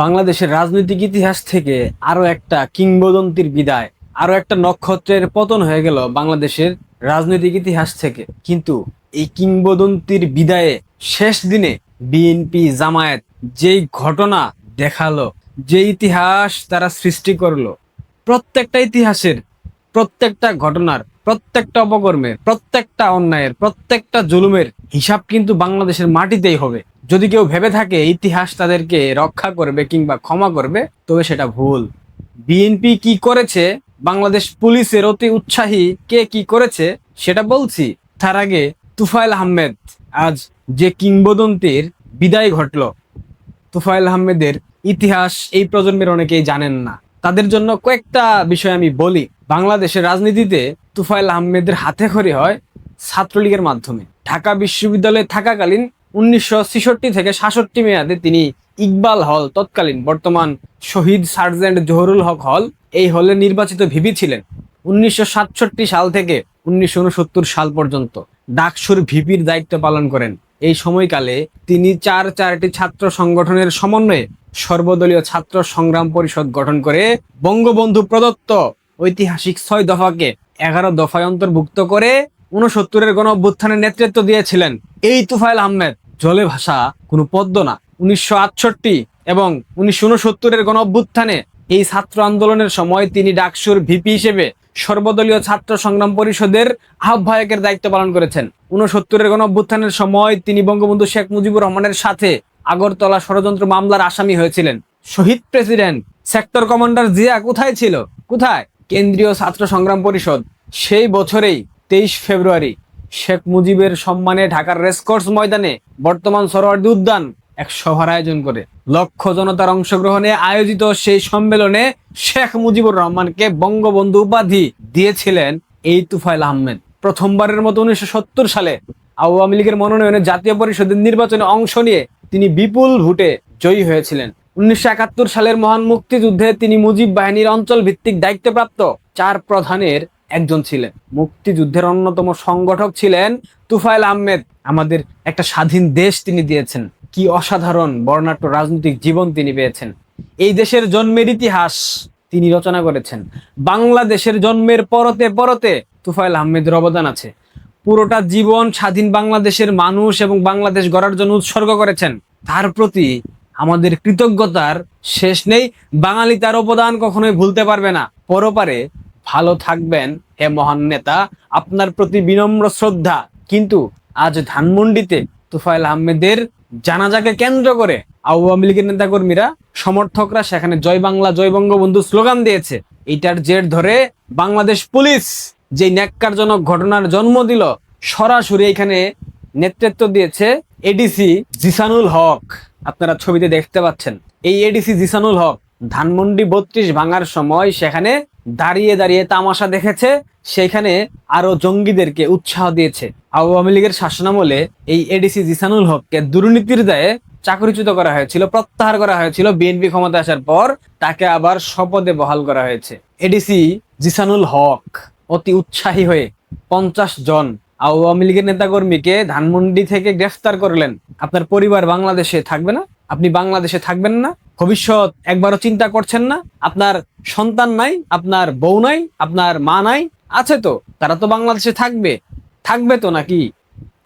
বাংলাদেশের রাজনৈতিক ইতিহাস থেকে আরো একটা কিংবদন্তির বিদায়, আরো একটা নক্ষত্রের পতন হয়ে গেল বাংলাদেশের রাজনৈতিক ইতিহাস থেকে। কিন্তু এই কিংবদন্তির বিদায়ে শেষ দিনে বিএনপি জামায়াত যেই ঘটনা দেখালো, যে ইতিহাস তারা সৃষ্টি করলো, প্রত্যেকটা ইতিহাসের, প্রত্যেকটা ঘটনার, প্রত্যেকটা অপকর্মের, প্রত্যেকটা অন্যায়ের, প্রত্যেকটা জুলুমের হিসাব কিন্তু বাংলাদেশের মাটিতেই হবে। যদি কেউ ভেবে থাকে ইতিহাস তাদেরকে রক্ষা করবে কিংবা ক্ষমা করবে, তবে সেটা ভুল। বিএনপি কি করেছে, বাংলাদেশ পুলিশের অতি উৎসাহী কে কি করেছে সেটা বলছি। তার আগে তুফাইল আহমেদ, আজ যে কিংবদন্তির বিদায় ঘটল, তুফাইল আহমেদের ইতিহাস এই প্রজন্মের অনেকেই জানেন না। তাদের জন্য কয়েকটা বিষয় আমি বলি। বাংলাদেশের রাজনীতিতে তুফাইল আহমেদের হাতেখড়ি হয় ছাত্রলীগের মাধ্যমে। ঢাকা বিশ্ববিদ্যালয়ে থাকাকালীন 1966 থেকে 67 মেয়াদে তিনি ইকবাল হল, তৎকালীন বর্তমান শহীদ সার্জেন্ট জহুরুল হক হল, এই হলে নির্বাচিত ভিপি ছিলেন। 1967 সাল থেকে 1969 সাল পর্যন্ত ডাকসুর ভিপির দায়িত্ব পালন করেন। এই সময়কালে তিনি চারটি ছাত্র সংগঠনের সমন্বয়ে সর্বদলীয় ছাত্র সংগ্রাম পরিষদ গঠন করে বঙ্গবন্ধু প্রদত্ত ঐতিহাসিক 6 দফাকে 11 দফায় অন্তর্ভুক্ত করে 69-এর গণ অভ্যুত্থানের নেতৃত্ব দিয়েছিলেন। এই তুফাইল আহমেদ জলে ভাসা কোনো পদ্ম না। 1968 এবং 1969-এর গণ অভ্যুত্থানে এই ছাত্র আন্দোলনের সময় তিনি ডাকসুর ভিপি হিসেবে সর্বদলীয় ছাত্র সংগ্রাম পরিষদের আহ্বায়কের দায়িত্ব পালন করেছেন। 69-এর গণ অভ্যুত্থানের সময় তিনি বঙ্গবন্ধু শেখ মুজিবুর রহমানের সাথে আগরতলা ষড়যন্ত্র মামলার আসামি হয়েছিলেন। শহীদ প্রেসিডেন্ট সেক্টর কমান্ডার জিয়া কোথায় ছিল? কোথায়? কেন্দ্রীয় ছাত্র সংগ্রাম পরিষদ সেই বছরেই 23 ফেব্রুয়ারি শেখ মুজিবের সম্মানে ঢাকার রেসকোর্স ময়দানে, বর্তমান সোহরাওয়ার্দী উদ্যান, এক সভার আয়োজন করে লক্ষ জনতার অংশগ্রহণে আয়োজিত সেই সম্মেলনে শেখ মুজিবুর রহমানকে বঙ্গবন্ধু উপাধি দিয়েছিলেন এই তুফাইল আহমেদ। প্রথমবারের মতো 1970 সালে আওয়ামী লীগের মনোনয়নে জাতীয় পরিষদের নির্বাচনে অংশ নিয়ে তিনি বিপুল ভোটে জয়ী হয়েছিলেন। 1971 সালের মহান মুক্তিযুদ্ধে তিনি মুজিব বাহিনীর অঞ্চল ভিত্তিক দায়িত্বপ্রাপ্ত 4 প্রধানের একজন ছিলেন। মুক্তিযুদ্ধের অন্যতম সংগঠক ছিলেন তুফাইল আহমেদ। আমাদের একটা স্বাধীন দেশ তিনি দিয়েছেন। কি অসাধারণ বর্ণাঢ্য রাজনৈতিক জীবন তিনি পেয়েছেন। এই দেশের জন্মের ইতিহাস তিনি রচনা করেছেন। বাংলাদেশের জন্মের পরতে পরতে তুফাইল আহমেদের অবদান আছে। পুরোটা জীবন স্বাধীন বাংলাদেশের মানুষ এবং বাংলাদেশ গড়ার জন্য উৎসর্গ করেছেন। তার প্রতি আমাদের কৃতজ্ঞতার শেষ নেই। বাঙালি তার অবদান কখনোই ভুলতে পারবে না। পরপারে ভালো থাকবেন হে মহান নেতা, আপনার প্রতি বিনম্র শ্রদ্ধা। কিন্তু আজ ধানমন্ডিতে তুফাইল আহমেদের জানাজাকে কেন্দ্র করে আওয়ামী লীগের নেতাকর্মীরা, সমর্থকরা সেখানে জয় বাংলা জয় বঙ্গবন্ধু স্লোগান দিয়েছে। এটার জের ধরে বাংলাদেশ পুলিশ যে ন্যাক্কারজনক ঘটনার জন্ম দিল, সরাসরি এখানে নেতৃত্ব দিয়েছে এডিসি জিসানুল হক। আপনারা ছবিতে দেখতে পাচ্ছেন এই এডিসি জিসানুল হক ধানমন্ডি 32 ভাঙার সময় সেখানে দাঁড়িয়ে দাঁড়িয়ে তামাশা দেখেছে, সেখানে আরো জঙ্গিদেরকে উৎসাহ দিয়েছে। আওয়ামী লীগের শাসনামলে এই এডিসি জিসানুল হককে দুর্নীতির দায়ে চাকরিচ্যুত করা হয়েছিল, প্রত্যাহার করা হয়েছিল। বিএনপি ক্ষমতা আসার পর তাকে আবার শপথে বহাল করা হয়েছে। এডিসি জিসানুল হক অতি উৎসাহী হয়ে 50 জন আওয়ামী লীগের নেতাকর্মীকে ধানমন্ডি থেকে গ্রেফতার করলেন। আপনার পরিবার বাংলাদেশে থাকবে না? আপনি বাংলাদেশে থাকবেন না? ভবিষ্যৎ একবারও চিন্তা করছেন না? আপনার সন্তান নাই, আপনার বউ নাই, আপনার মা নাই? আছে তো, তারা তো বাংলাদেশে থাকবে। থাকবে তো নাকি?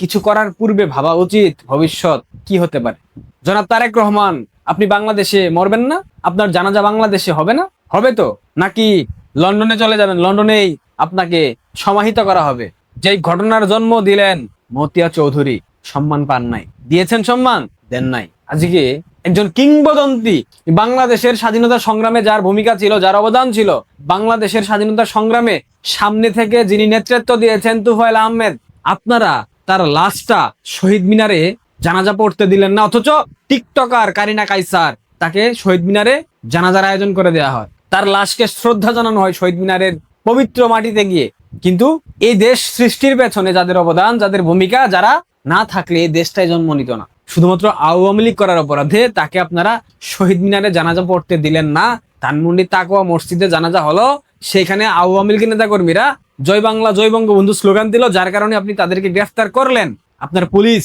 কিছু করার পূর্বে ভাবা উচিত ভবিষ্যৎ কি হতে পারে। জনাব তারেক রহমান, আপনি বাংলাদেশে মরবেন না? আপনার জানাজা বাংলাদেশে হবে না? হবে তো নাকি লন্ডনে চলে যাবেন? লন্ডনেই আপনাকে সমাহিত করা হবে। যেই ঘটনার জন্ম দিলেন মতিয়া চৌধুরী, সম্মান পান নাই। দিয়েছেন সম্মান? দেন নাই। আজকে একজন কিংবদন্তি, বাংলাদেশের স্বাধীনতা সংগ্রামে যার ভূমিকা ছিল, যার অবদান ছিল, বাংলাদেশের স্বাধীনতা সংগ্রামে সামনে থেকে যিনি নেতৃত্ব দিয়েছেন তুফাইল আহমেদ, আপনারা তার লাশটা শহীদ মিনারে জানাজা পড়তে দিলেন না। অথচ টিকটকার কারিনা কাইসার, তাকে শহীদ মিনারে জানাজার আয়োজন করে দেওয়া হয়, তার লাশকে শ্রদ্ধা জানানো হয় শহীদ মিনারের পবিত্র মাটিতে গিয়ে। কিন্তু এই দেশ সৃষ্টির পেছনে যাদের অবদান, যাদের ভূমিকা, যারা না থাকলে এই দেশটাই জন্ম নিত না। শুধুমাত্র আওয়ামী লীগ করার অপরাধে তাকে আপনারা শহীদ মিনারে জানাজা পড়তে দিলেন না। ধানমন্ডি তাকওয়া মসজিদে জানাজা হলো, সেখানে আওয়ামী লীগের নেতাকর্মীরা জয় বাংলা জয় বঙ্গবন্ধু স্লোগান দিল, যার কারণে আপনি তাদেরকে গ্রেফতার করলেন। আপনার পুলিশ,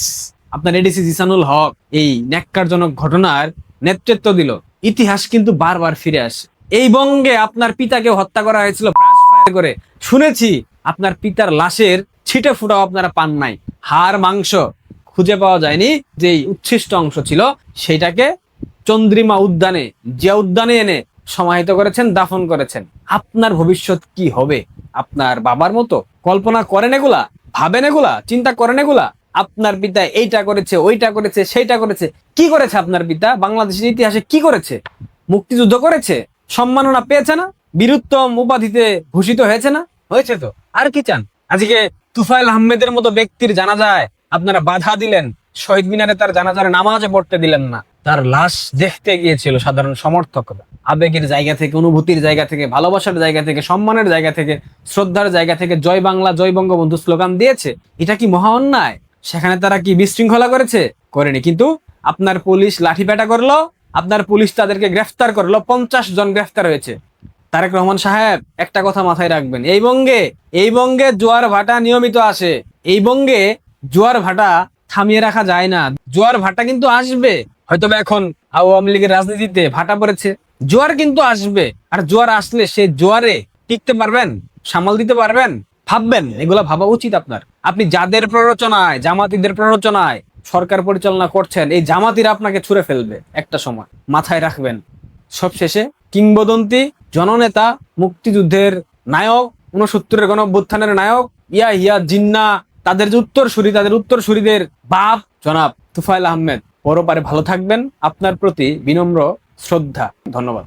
আপনার এডিসি জিসানুল হক এই ন্যাক্কারজনক ঘটনার নেতৃত্ব দিল। ইতিহাস কিন্তু বারবার ফিরে আসে। এই বঙ্গে আপনার পিতাকে হত্যা করা হয়েছিল ব্রাশ ফায়ার করে। শুনেছি আপনার পিতার লাশের ছিটে ফুটাও আপনারা পান নাই। হাড় মাংস খুঁজে পাওয়া যায়নি, যেই উচ্ছিষ্ট অংশ ছিল সেটাকে চন্দ্রিমা উদ্যানে, জিয়া উদ্যানে এনে সমাহিত করেছেন, দাফন করেছেন। আপনার ভবিষ্যৎ কি হবে? আপনার বাবার মতো কল্পনা করেন এগুলা? ভাবেন এগুলা? চিন্তা করেন এগুলা? আপনার পিতা এইটা করেছে, ওইটা করেছে, সেইটা করেছে। কি করেছে আপনার পিতা? বাংলাদেশের ইতিহাসে কি করেছে? মুক্তিযুদ্ধ করেছে, সম্মাননা পেয়েছে না, বীরুত্তম উপাধিতে ভূষিত হয়েছে না? হয়েছে তো, আর কি চান? আজকে তুফাইল আহমেদের মতো ব্যক্তির জানাজায় আপনারা বাধা দিলেন, শহীদ মিনারে তার জানাজার নামাজে পড়তে দিলেন না। তার লাশ দেখতে গিয়েছিল সাধারণ সমর্থকরা, আবেগের জায়গা থেকে, অনুভূতির জায়গা থেকে, ভালোবাসার জায়গা থেকে, সম্মানের জায়গা থেকে, শ্রদ্ধার জায়গা থেকে জয় বাংলা, জয় বঙ্গবন্ধু স্লোগান দিয়েছে। এটা কি মহা অন্যায়? সেখানে তারা কি বিশৃঙ্খলা করেছে? করেনি। কিন্তু আপনার পুলিশ লাঠিপেটা করলো, আপনার পুলিশ তাদেরকে গ্রেফতার করলো, 50 জন গ্রেফতার হয়েছে। তারেক রহমান সাহেব, একটা কথা মাথায় রাখবেন, এই বঙ্গে জোয়ার ভাটা নিয়মিত আসে। এই বঙ্গে জোয়ার ভাটা থামিয়ে রাখা যায় না। জোয়ার ভাটা কিন্তু আসবে। হয়তোবা এখন আওয়ামী লীগের রাজনীতিতে ভাটা পড়েছে, জোয়ার কিন্তু আসবে। আর জোয়ার আসলে সে জোয়ারে টিকতে পারবেন, সামাল দিতে পারবেন? ভাববেন, এগুলা ভাবা উচিত আপনার। আপনি যাদের প্ররোচনায়, জামাতিদের প্ররোচনায় সরকার পরিচালনা করছেন, এই জামাতিরা আপনাকে ছুঁড়ে ফেলবে একটা সময়, মাথায় রাখবেন। সবশেষে কিংবদন্তি জননেতা, মুক্তিযুদ্ধের নায়ক, 69-এর গণঅভ্যুত্থানের নায়ক, ইয়া জিন্না, তাদের যে উত্তরসূরি, তাদের উত্তরসূরিদের বাপ জনাব তুফাইল আহমেদ পরপারে ভালো থাকবেন। আপনার প্রতি বিনম্র শ্রদ্ধা। ধন্যবাদ।